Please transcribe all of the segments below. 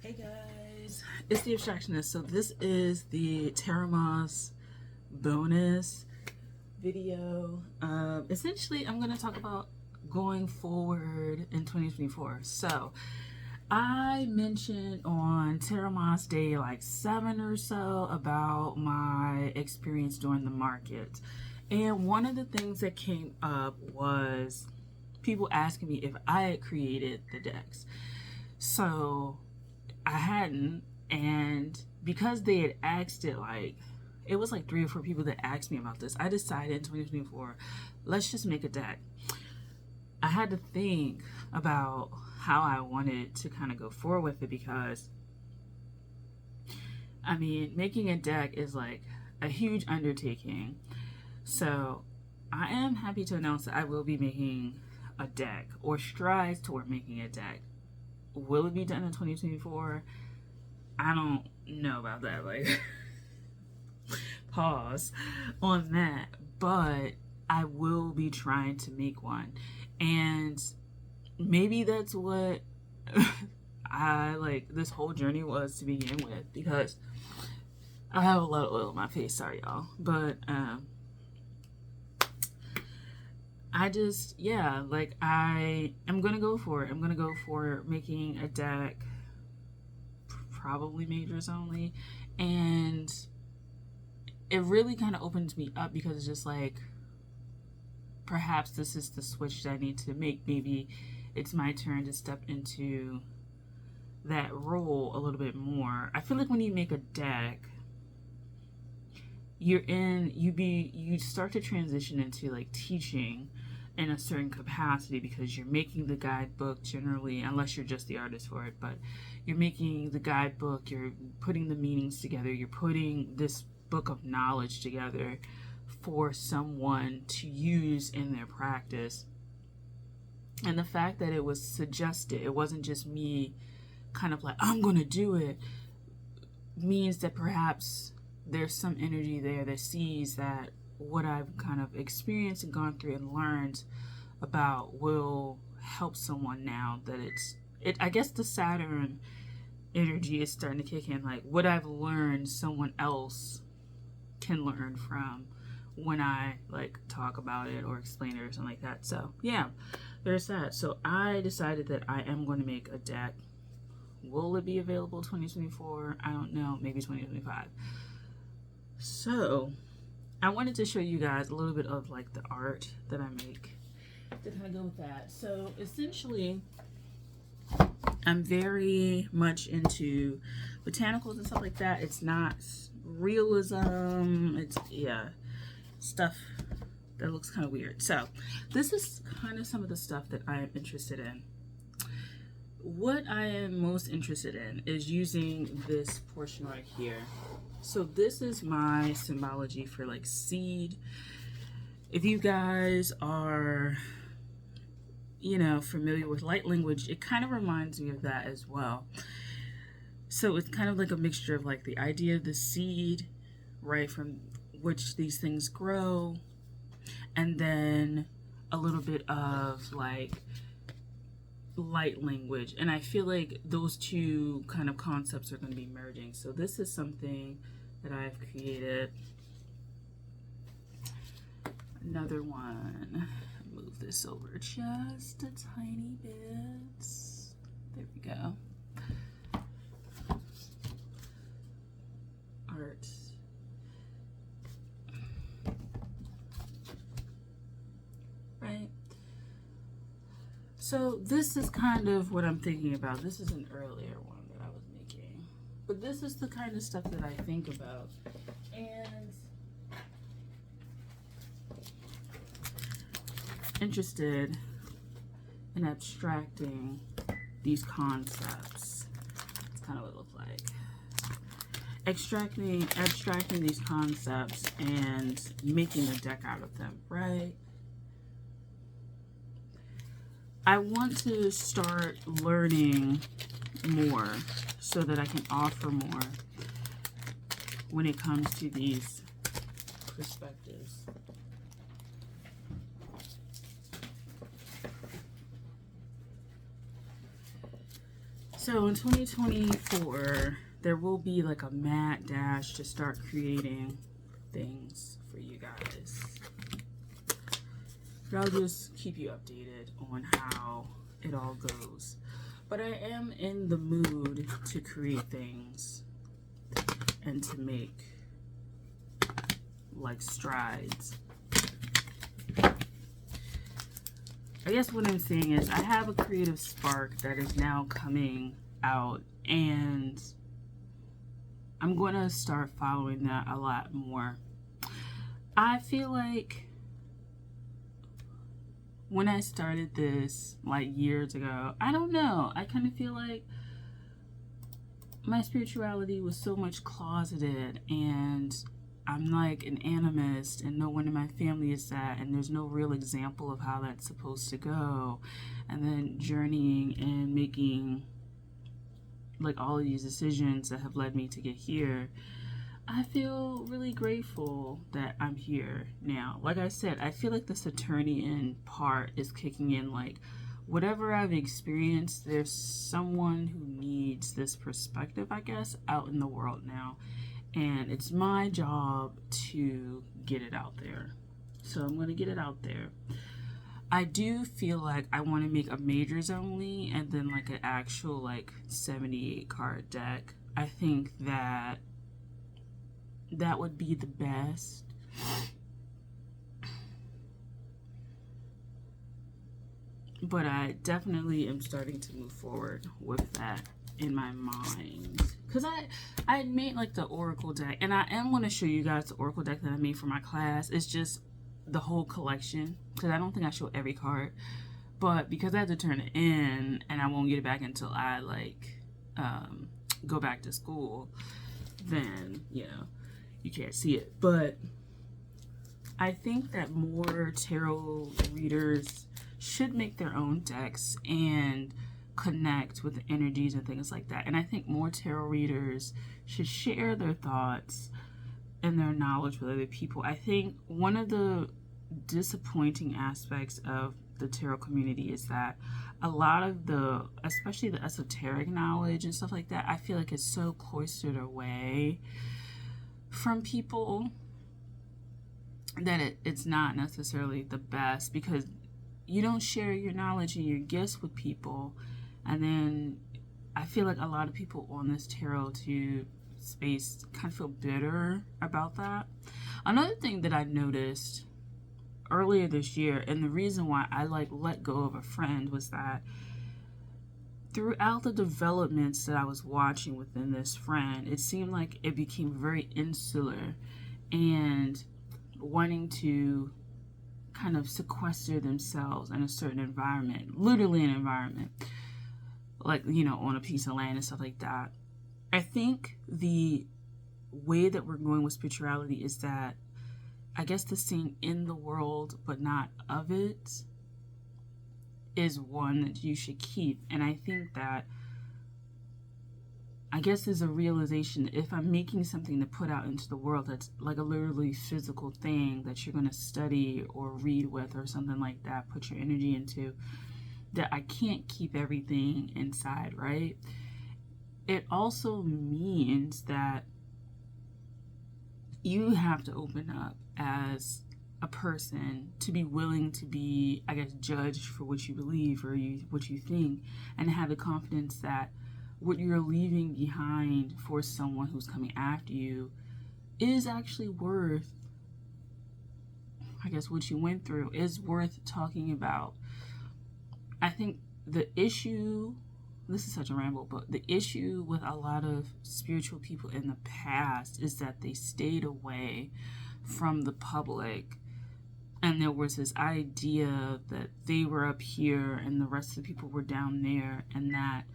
Hey guys, it's the Abstractionist. So this is the Terramas bonus video. Essentially, I'm going to talk about going forward in 2024. So I mentioned on Terramas Day like 7 or so about my experience during the market. And one of the things that came up was people asking me if I had created the decks. So I hadn't, and because they had asked it, like it was like 3 or 4 people that asked me about this, I decided in 2024, let's just make a deck. I had to think about how I wanted to kind of go forward with it because I mean, making a deck is like a huge undertaking. So I am happy to announce that I will be making a deck or strive toward making a deck. Will it be done in 2024? I don't know about that. Like, pause on that. But I will be trying to make one. And maybe that's what I like this whole journey was to begin with. Because I have a lot of oil on my face. Sorry, y'all. But, I just, yeah, like I am going to go for it. I'm going to go for making a deck, probably majors only. And it really kind of opens me up because it's just like, perhaps this is the switch that I need to make. Maybe it's my turn to step into that role a little bit more. I feel like when you make a deck, you start to transition into like teaching in a certain capacity because you're making the guidebook generally, unless you're just the artist for it, but you're making the guidebook, you're putting the meanings together, you're putting this book of knowledge together for someone to use in their practice. And the fact that it was suggested, it wasn't just me kind of like, I'm gonna do it, means that perhaps there's some energy there that sees that what I've kind of experienced and gone through and learned about will help someone now that I guess the Saturn energy is starting to kick in. Like what I've learned, someone else can learn from when I like talk about it or explain it or something like that. So yeah, there's that. So I decided that I am going to make a deck. Will it be available 2024? I don't know, maybe 2025. So I wanted to show you guys a little bit of like the art that I make to kind of go with that. So essentially, I'm very much into botanicals and stuff like that. It's not realism. It's, yeah, stuff that looks kind of weird. So this is kind of some of the stuff that I am interested in. What I am most interested in is using this portion right here. So this is my symbology for like seed. If you guys are, you know, familiar with light language, it kind of reminds me of that as well. So it's kind of like a mixture of like the idea of the seed, right, from which these things grow, and then a little bit of like light language. And I feel like those two kind of concepts are going to be merging. So this is something that I've created. Another one. Move this over just a tiny bit. There we go. Art. Right. So this is kind of what I'm thinking about. This is an earlier one that I was making. But this is the kind of stuff that I think about. And interested in abstracting these concepts. That's kind of what it looks like. Abstracting these concepts and making a deck out of them, right? I want to start learning more so that I can offer more when it comes to these perspectives. So in 2024, there will be like a mad dash to start creating things for you guys. But I'll just keep you updated on how it all goes. But I am in the mood to create things and to make like strides. I guess what I'm saying is I have a creative spark that is now coming out, and I'm going to start following that a lot more. I feel like when I started this like years ago, I don't know, I kind of feel like my spirituality was so much closeted, and I'm like an animist and no one in my family is that, and there's no real example of how that's supposed to go. And then journeying and making like all of these decisions that have led me to get here, I feel really grateful that I'm here now. Like I said, I feel like the Saturnian part is kicking in. Like whatever I've experienced, there's someone who needs this perspective, I guess, out in the world now. And it's my job to get it out there. So I'm going to get it out there. I do feel like I want to make a majors only and then like an actual like 78 card deck. I think that that would be the best. But I definitely am starting to move forward with that in my mind. Because I made like the Oracle deck, and I am going to show you guys the Oracle deck that I made for my class. It's just the whole collection, because I don't think I show every card. But because I have to turn it in, and I won't get it back until I like go back to school, then, you know, you can't see it. But I think that more tarot readers should make their own decks and connect with the energies and things like that. And I think more tarot readers should share their thoughts and their knowledge with other people. I think one of the disappointing aspects of the tarot community is that a lot of the, especially the esoteric knowledge and stuff like that, I feel like it's so cloistered away from people that it's not necessarily the best, because you don't share your knowledge and your gifts with people. And then I feel like a lot of people on this tarot to space kind of feel bitter about that. Another thing that I noticed earlier this year, and the reason why I like let go of a friend, was that throughout the developments that I was watching within this friend, it seemed like it became very insular and wanting to kind of sequester themselves in a certain environment, literally an environment, like, you know, on a piece of land and stuff like that. I think the way that we're going with spirituality is that, I guess, the seeing in the world but not of it is one that you should keep. And I think that, I guess, there's a realization that if I'm making something to put out into the world that's like a literally physical thing that you're going to study or read with or something like that, put your energy into, that I can't keep everything inside, right? It also means that you have to open up as a person to be willing to be, I guess, judged for what you believe or what you think, and have the confidence that what you're leaving behind for someone who's coming after you is actually worth, I guess, what you went through is worth talking about. I think the issue, this is such a ramble, but the issue with a lot of spiritual people in the past is that they stayed away from the public, and there was this idea that they were up here and the rest of the people were down there, and that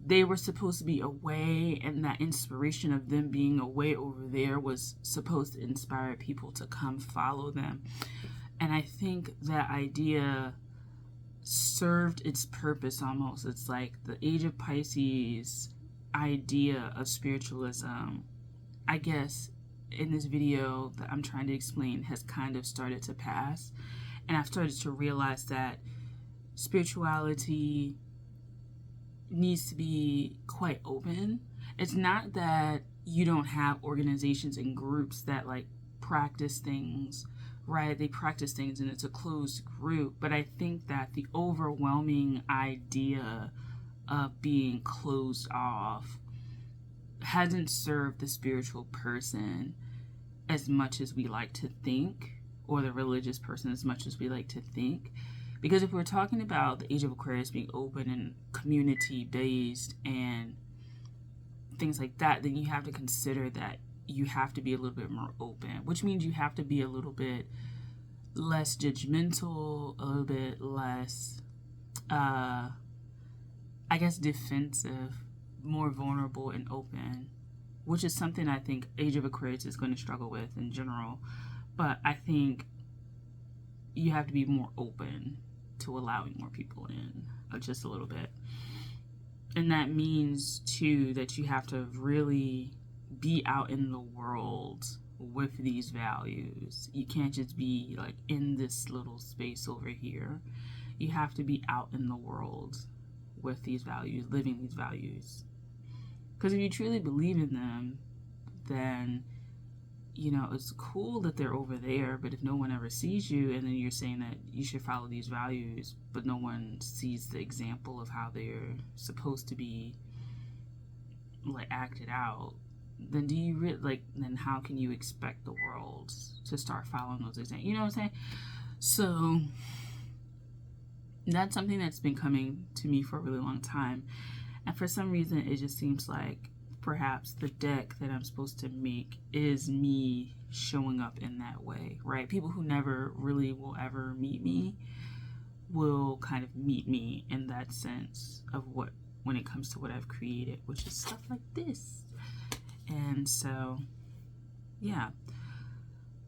they were supposed to be away, and that inspiration of them being away over there was supposed to inspire people to come follow them. And I think that idea served its purpose almost. It's like the Age of Pisces idea of spiritualism, I guess, in this video that I'm trying to explain, has kind of started to pass. And I've started to realize that spirituality needs to be quite open. It's not that you don't have organizations and groups that like practice things, right? They practice things and it's a closed group, but I think that the overwhelming idea of being closed off hasn't served the spiritual person as much as we like to think, or the religious person as much as we like to think. Because if we're talking about the age of Aquarius being open and community based and things like that, then you have to consider that you have to be a little bit more open, which means you have to be a little bit less judgmental, a little bit less, I guess, defensive, more vulnerable and open, which is something I think Age of Aquarius is going to struggle with in general. But I think you have to be more open to allowing more people in, just a little bit. And that means, too, that you have to really be out in the world with these values. You can't just be like in this little space over here. You have to be out in the world with these values, living these values. Because if you truly believe in them, then, you know, it's cool that they're over there, but if no one ever sees you and then you're saying that you should follow these values, but no one sees the example of how they're supposed to be like acted out, then do you then how can you expect the world to start following those examples? You know what I'm saying? So that's something that's been coming to me for a really long time. And for some reason, it just seems like perhaps the deck that I'm supposed to make is me showing up in that way, right? People who never really will ever meet me will kind of meet me in that sense of what, when it comes to what I've created, which is stuff like this. And so, yeah,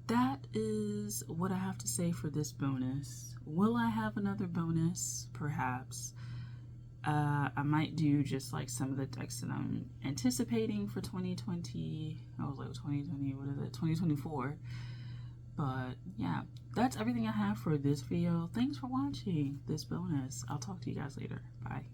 that is what I have to say for this bonus. Will I have another bonus? Perhaps. I might do just like some of the decks that I'm anticipating for 2020. I was like 2020, what is it? 2024. But yeah, that's everything I have for this video. Thanks for watching this bonus. I'll talk to you guys later. Bye.